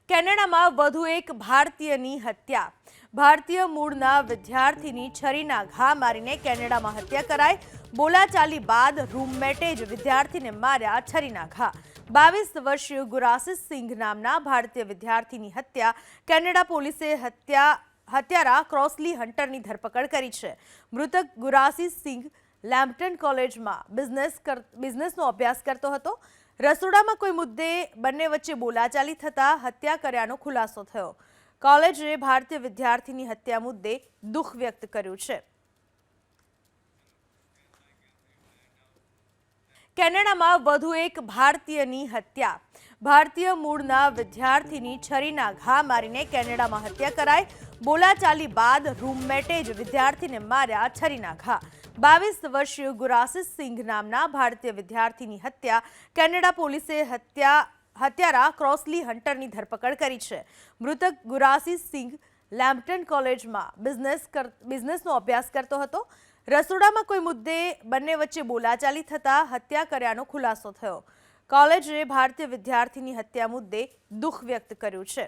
કેનેડામાં વધુ એક ભારતીયની હત્યા. ભારતીય મૂળના વિદ્યાર્થીની છરીના ઘા મારીને કેનેડામાં હત્યા કરાઈ. બોલાચાલી બાદ રૂમમેટે જ વિદ્યાર્થીને માર્યા છરીના ઘા. 22 વર્ષીય ગુરાસીસ સિંઘ નામના ભારતીય વિદ્યાર્થીની હત્યા. કેનેડા પોલીસે હત્યારા ક્રોસલી હન્ટરની ધરપકડ કરી છે. મૃતક ગુરાસીસ સિંઘ લેમ્પ્ટન કોલેજમાં બિઝનેસનો અભ્યાસ કરતો હતો. રસોડામાં કોઈ મુદ્દે બંને વચ્ચે બોલાચાલી થતાં હત્યા કર્યાનો ખુલાસો થયો. કોલેજે ભારતીય વિદ્યાર્થીની હત્યા મુદ્દે દુઃખ વ્યક્ત કર્યું છે. કેનેડામાં વધુ એક ભારતીયની હત્યા. ભારતીય મૂળના વિદ્યાર્થીની છરીના ઘા મારીને કેનેડામાં હત્યા કરાઈ. બોલાચાલી બાદ રૂમમેટે જ વિદ્યાર્થીને માર્યા છરીના ઘા. 22 વર્ષીય ગુરાસીસ સિંઘ નામના ભારતીય વિદ્યાર્થીની હત્યા. કેનેડા પોલીસે હત્યારા ક્રોસલી હન્ટરની ધરપકડ કરી છે. મૃતક ગુરાસીસ સિંઘ લેમ્પ્ટન કોલેજમાં બિઝનેસનો અભ્યાસ કરતો હતો. રસોડામાં કોઈ મુદ્દે બંને વચ્ચે બોલાચાલી થતાં હત્યા કર્યાનો ખુલાસો થયો. કોલેજે ભારતીય વિદ્યાર્થીની હત્યા મુદ્દે દુઃખ વ્યક્ત કર્યું છે.